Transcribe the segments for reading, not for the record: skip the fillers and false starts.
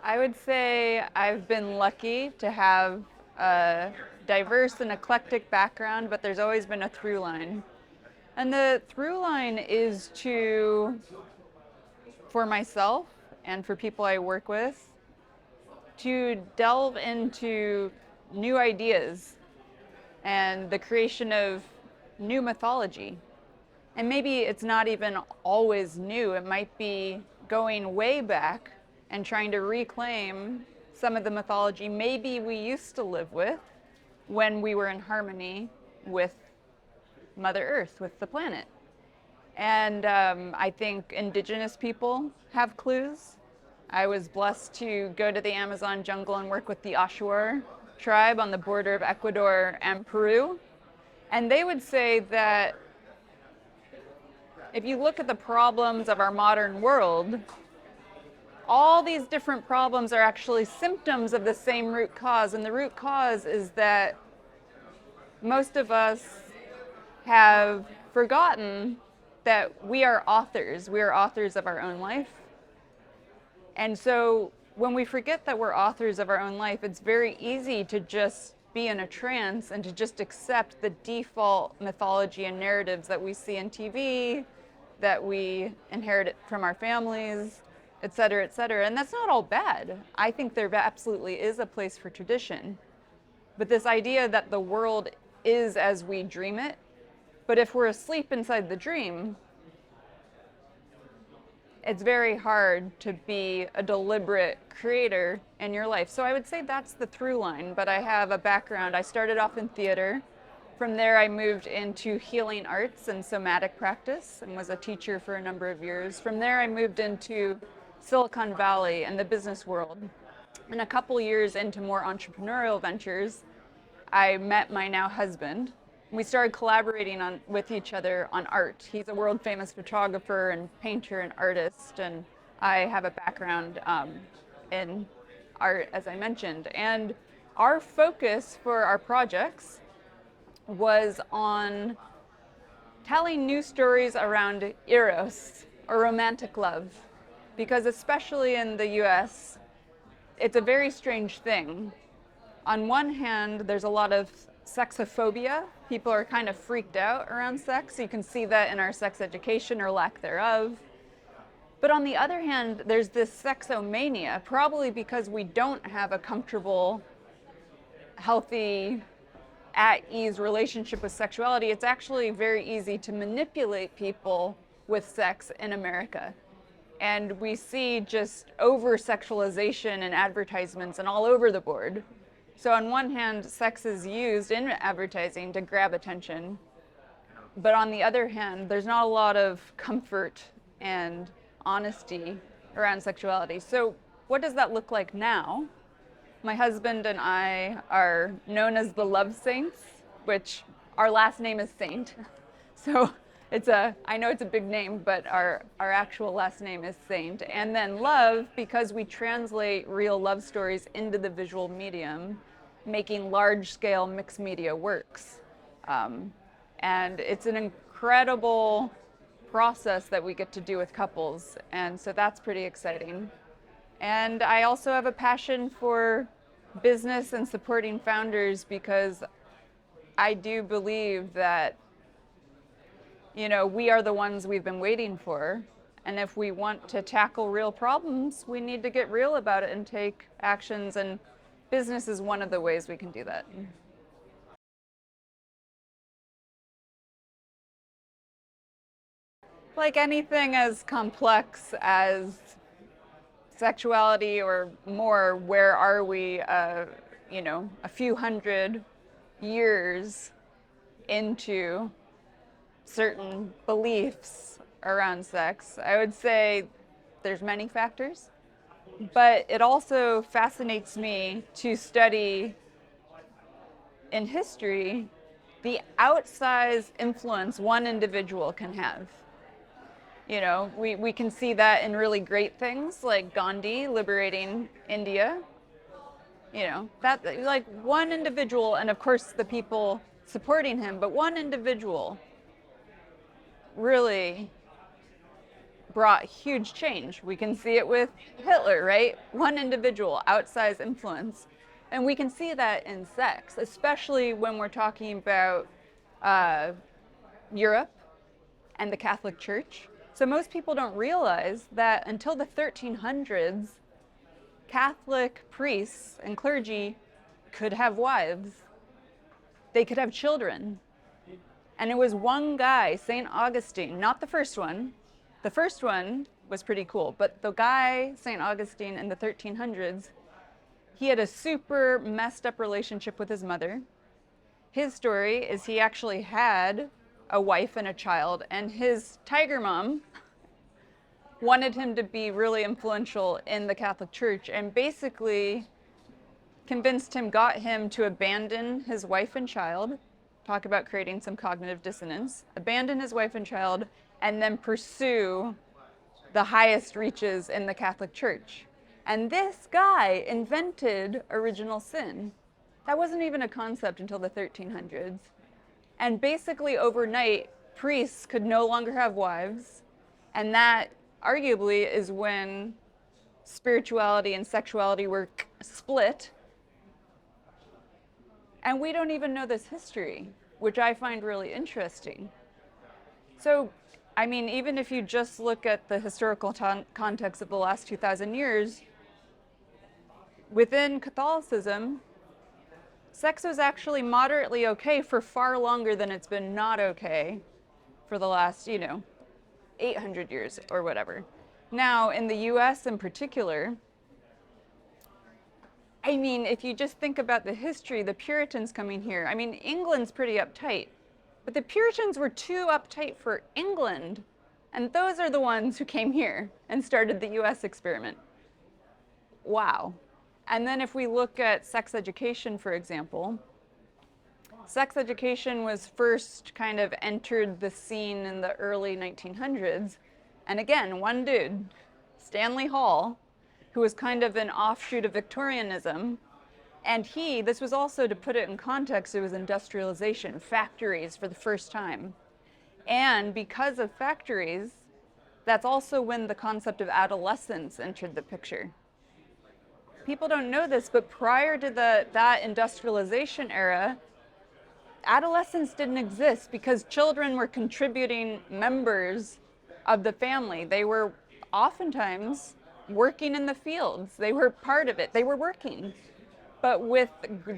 I would say I've been lucky to have a diverse and eclectic background, but there's always been a through line. And the through line is for myself and for people I work with, to delve into new ideas and the creation of new mythology. And maybe it's not even always new, it might be going way back and trying to reclaim some of the mythology maybe we used to live with when we were in harmony with Mother Earth, with the planet. And I think indigenous people have clues. I was blessed to go to the Amazon jungle and work with the Oshawa tribe on the border of Ecuador and Peru. And they would say that if you look at the problems of our modern world, all these different problems are actually symptoms of the same root cause. And the root cause is that most of us have forgotten that we are authors. We are authors of our own life. And so when we forget that we're authors of our own life, it's very easy to just be in a trance and to just accept the default mythology and narratives that we see in TV, that we inherit from our families, et cetera, et cetera. And that's not all bad. I think there absolutely is a place for tradition. But this idea that the world is as we dream it, but if we're asleep inside the dream, it's very hard to be a deliberate creator in your life. So I would say that's the through line, but I have a background. I started off in theater. From there, I moved into healing arts and somatic practice and was a teacher for a number of years. From there, I moved into Silicon Valley and the business world. And a couple years into more entrepreneurial ventures, I met my now husband. We started collaborating with each other on art. He's a world famous photographer and painter and artist, and I have a background in art, as I mentioned. And our focus for our projects was on telling new stories around eros, or romantic love, because especially in the US, it's a very strange thing. On one hand, there's a lot of sexophobia. People are kind of freaked out around sex. You can see that in our sex education or lack thereof. But on the other hand, there's this sexomania, probably because we don't have a comfortable, healthy, at-ease relationship with sexuality. It's actually very easy to manipulate people with sex in America. And we see just over-sexualization in advertisements and all over the board. So on one hand, sex is used in advertising to grab attention. But on the other hand, there's not a lot of comfort and honesty around sexuality. So what does that look like now? My husband and I are known as the Love Saints, which our last name is Saint. So I know it's a big name, but our actual last name is Saint. And then love, because we translate real love stories into the visual medium, making large-scale mixed media works. And it's an incredible process that we get to do with couples, and so that's pretty exciting. And I also have a passion for business and supporting founders, because I do believe that we are the ones we've been waiting for. And if we want to tackle real problems, we need to get real about it and take actions. And business is one of the ways we can do that. Like anything as complex as sexuality or more, where are we, a few hundred years into certain beliefs around sex? I would say there's many factors, but it also fascinates me to study in history the outsized influence one individual can have. We can see that in really great things like Gandhi liberating India. That like one individual, and of course the people supporting him, but one individual really brought huge change. We can see it with Hitler, right? One individual, outsized influence. And we can see that in sex, especially when we're talking about Europe and the Catholic Church. So most people don't realize that until the 1300s, Catholic priests and clergy could have wives. They could have children. And it was one guy, St. Augustine, not the first one. The first one was pretty cool, but the guy, St. Augustine, in the 1300s, he had a super messed up relationship with his mother. His story is he actually had a wife and a child, and his tiger mom wanted him to be really influential in the Catholic Church and basically convinced him, got him to abandon his wife and child, talk about creating some cognitive dissonance, abandon his wife and child, and then pursue the highest reaches in the Catholic Church. And this guy invented original sin. That wasn't even a concept until the 1300s. And basically overnight, priests could no longer have wives, and that arguably is when spirituality and sexuality were split. And we don't even know this history, which I find really interesting. So, I mean, even if you just look at the historical context of the last 2,000 years, within Catholicism, sex was actually moderately okay for far longer than it's been not okay for the last, 800 years or whatever. Now, in the US in particular, I mean, if you just think about the history, the Puritans coming here, I mean, England's pretty uptight, but the Puritans were too uptight for England, and those are the ones who came here and started the US experiment. Wow. And then if we look at sex education, for example, sex education was first kind of entered the scene in the early 1900s. And again, one dude, Stanley Hall, who was kind of an offshoot of Victorianism. And this was also, to put it in context, it was industrialization, factories for the first time. And because of factories, that's also when the concept of adolescence entered the picture. People don't know this, but prior to that industrialization era, adolescence didn't exist because children were contributing members of the family. They were oftentimes working in the fields. They were part of it. They were working. But with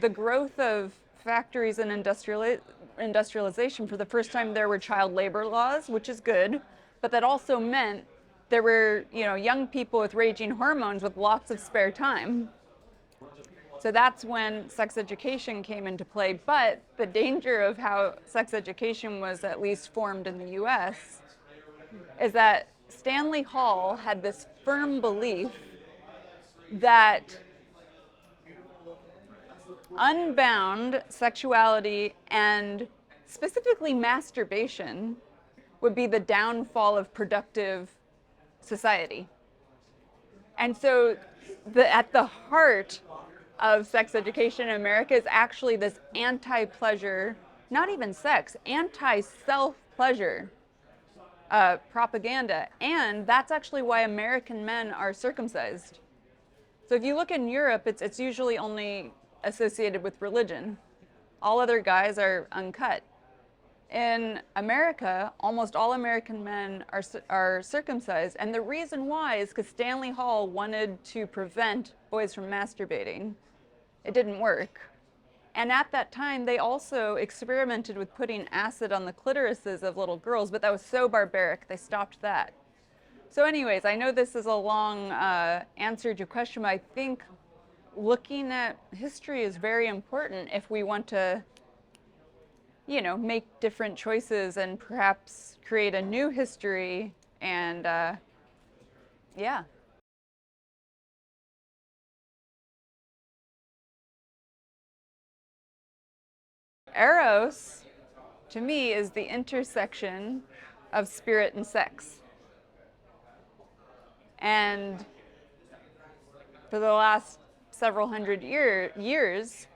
the growth of factories and industrialization, for the first time there were child labor laws, which is good, but that also meant there were, young people with raging hormones with lots of spare time. So that's when sex education came into play. But the danger of how sex education was at least formed in the US is that Stanley Hall had this firm belief that unbound sexuality and specifically masturbation would be the downfall of productive society. And so at the heart of sex education in America is actually this anti-pleasure, not even sex, anti-self-pleasure propaganda. And that's actually why American men are circumcised. So if you look in Europe, it's usually only associated with religion. All other guys are uncut. In America, almost all American men are circumcised, and the reason why is because Stanley Hall wanted to prevent boys from masturbating. It didn't work. And at that time, they also experimented with putting acid on the clitorises of little girls, but that was so barbaric, they stopped that. So anyways, I know this is a long answer to your question, but I think looking at history is very important if we want to make different choices and perhaps create a new history. And yeah. Eros, to me, is the intersection of spirit and sex. And for the last several hundred years,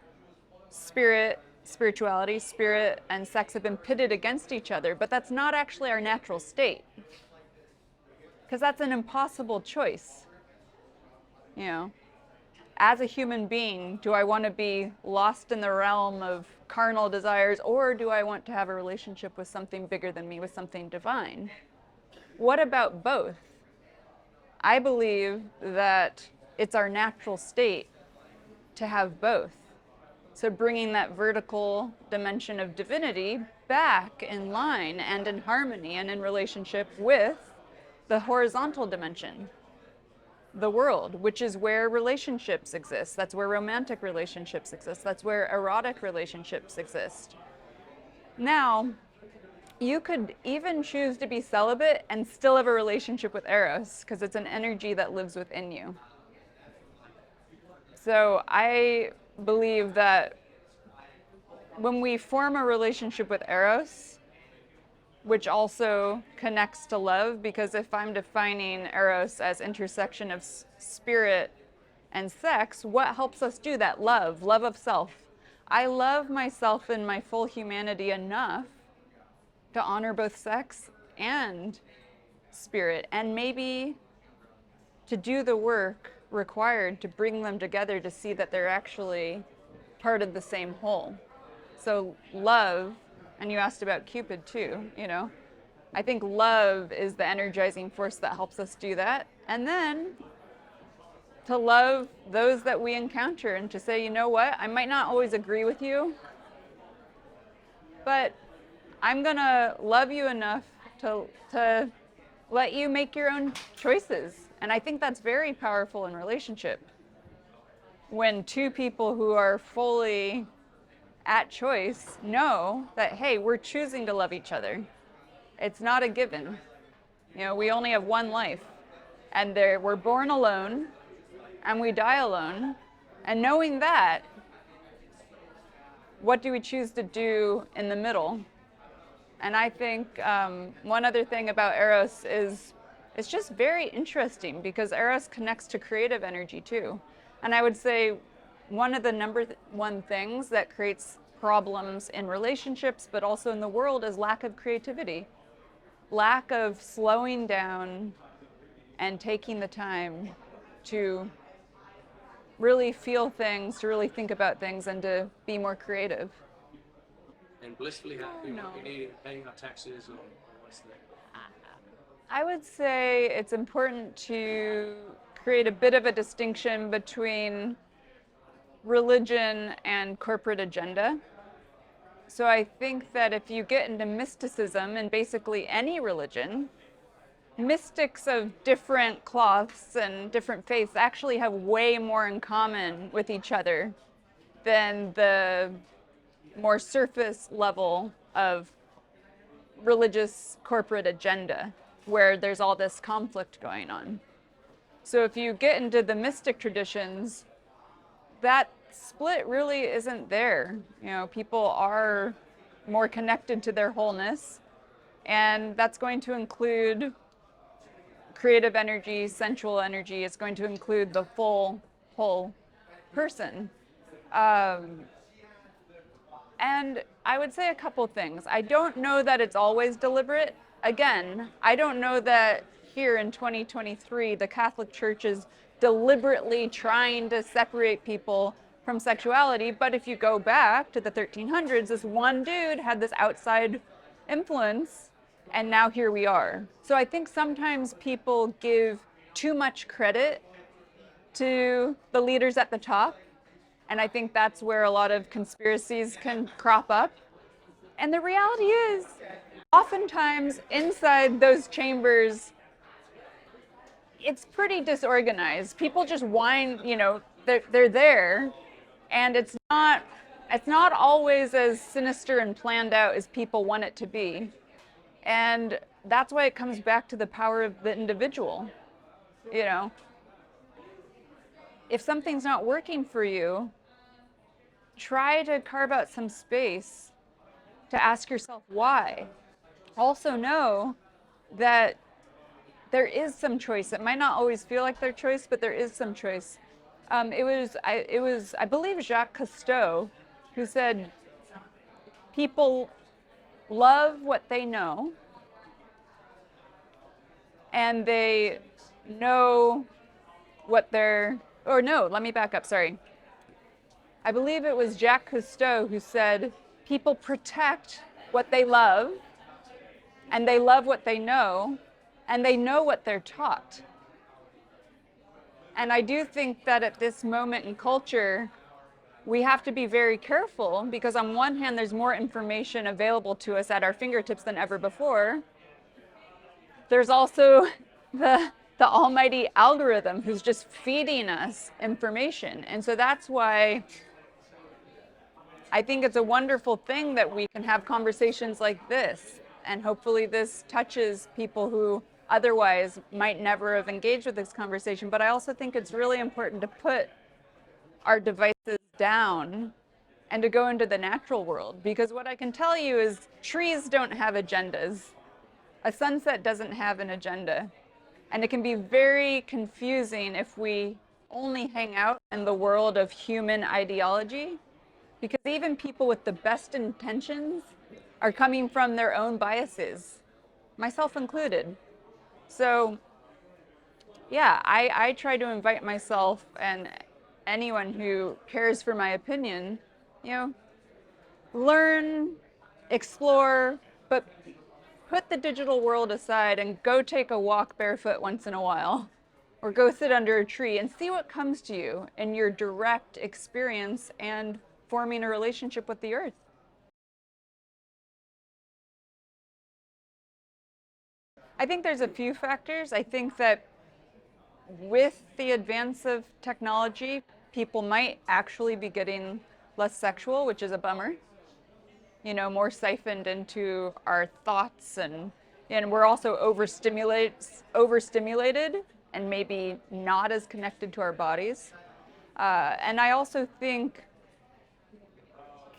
spirituality, spirit, and sex have been pitted against each other, but that's not actually our natural state. because that's an impossible choice. You know, as a human being, do I want to be lost in the realm of carnal desires, or do I want to have a relationship with something bigger than me, with something divine? What about both? I believe that it's our natural state to have both. So bringing that vertical dimension of divinity back in line and in harmony and in relationship with the horizontal dimension, the world, which is where relationships exist. That's where romantic relationships exist. That's where erotic relationships exist. Now, you could even choose to be celibate and still have a relationship with Eros, because it's an energy that lives within you. So I believe that when we form a relationship with Eros, which also connects to love, because if I'm defining Eros as intersection of spirit and sex, what helps us do that? Love of self. I love myself in my full humanity enough to honor both sex and spirit, and maybe to do the work required to bring them together to see that they're actually part of the same whole. So love, and you asked about Cupid too, you know, I think love is the energizing force that helps us do that. And then to love those that we encounter and to say, you know what, I might not always agree with you, but I'm gonna love you enough to let you make your own choices. And I think that's very powerful in relationship. When two people who are fully at choice know that, hey, we're choosing to love each other. It's not a given. You know, we only have one life, and we're born alone and we die alone. And knowing that, what do we choose to do in the middle? And I think one other thing about Eros is it's just very interesting, because Eros connects to creative energy too. And I would say one of the number one things that creates problems in relationships, but also in the world, is lack of creativity. Lack of slowing down and taking the time to really feel things, to really think about things, and to be more creative. And blissfully happy, paying our taxes, or what's the... I would say it's important to create a bit of a distinction between religion and corporate agenda. So I think that if you get into mysticism in basically any religion, mystics of different cloths and different faiths actually have way more in common with each other than the more surface level of religious corporate agenda, where there's all this conflict going on. So if you get into the mystic traditions, that split really isn't there. You know, people are more connected to their wholeness, and that's going to include creative energy, sensual energy. It's going to include the full whole person. And I would say a couple things. I don't know that it's always deliberate. Again, I don't know that here in 2023, the Catholic Church is deliberately trying to separate people from sexuality. But if you go back to the 1300s, this one dude had this outside influence, and now here we are. So I think sometimes people give too much credit to the leaders at the top. And I think that's where a lot of conspiracies can crop up. And the reality is, oftentimes inside those chambers, it's pretty disorganized. People just whine, you know, they're there, and it's not always as sinister and planned out as people want it to be. And that's why it comes back to the power of the individual. You know, if something's not working for you, try to carve out some space to ask yourself why. Also know that there is some choice. It might not always feel like their choice, but there is some choice. It was, I believe, Jacques Cousteau who said, people love what they know and they know what they're, or no, let me back up, sorry. I believe it was Jacques Cousteau who said, people protect what they love, and they love what they know, and they know what they're taught. And I do think that at this moment in culture, we have to be very careful because on one hand, there's more information available to us at our fingertips than ever before. There's also the almighty algorithm who's just feeding us information. And so that's why I think it's a wonderful thing that we can have conversations like this. And hopefully this touches people who otherwise might never have engaged with this conversation. But I also think it's really important to put our devices down and to go into the natural world. Because what I can tell you is trees don't have agendas. A sunset doesn't have an agenda. And it can be very confusing if we only hang out in the world of human ideology, because even people with the best intentions are coming from their own biases, myself included. So yeah, I try to invite myself and anyone who cares for my opinion, learn, explore, but put the digital world aside and go take a walk barefoot once in a while, or go sit under a tree and see what comes to you in your direct experience and forming a relationship with the earth. I think there's a few factors. I think that with the advance of technology, people might actually be getting less sexual, which is a bummer. More siphoned into our thoughts, and we're also overstimulated and maybe not as connected to our bodies. And I also think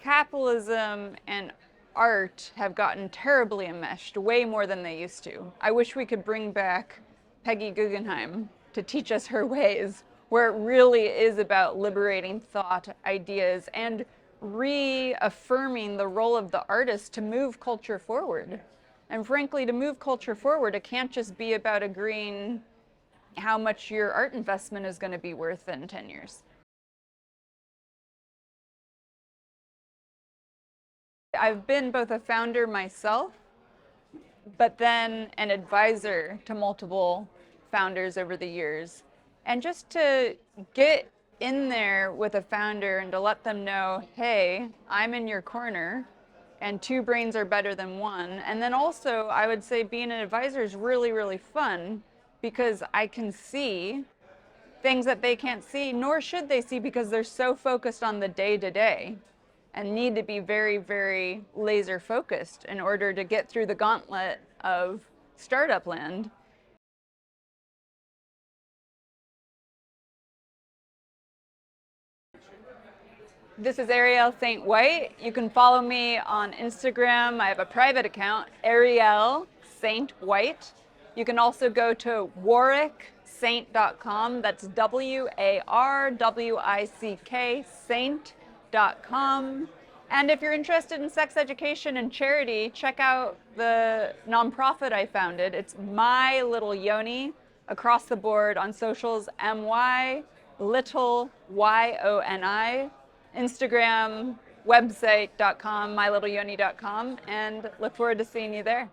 capitalism and art have gotten terribly enmeshed, way more than they used to. I wish we could bring back Peggy Guggenheim to teach us her ways, where it really is about liberating thought, ideas, and reaffirming the role of the artist to move culture forward. And frankly, to move culture forward, it can't just be about agreeing how much your art investment is going to be worth in 10 years. I've been both a founder myself, but then an advisor to multiple founders over the years. And just to get in there with a founder and to let them know, hey, I'm in your corner and two brains are better than one. And then also, I would say being an advisor is really, really fun because I can see things that they can't see, nor should they see, because they're so focused on the day-to-day and need to be very, very laser focused in order to get through the gauntlet of startup land. This is Airel St. White. You can follow me on Instagram. I have a private account, Airel St. White. You can also go to warwicksaint.com. That's WARWICK Saint.com. And if you're interested in sex education and charity, check out the nonprofit I founded. It's My Little Yoni, across the board on socials, MY Little YONI, Instagram, website.com, mylittleyoni.com, and look forward to seeing you there.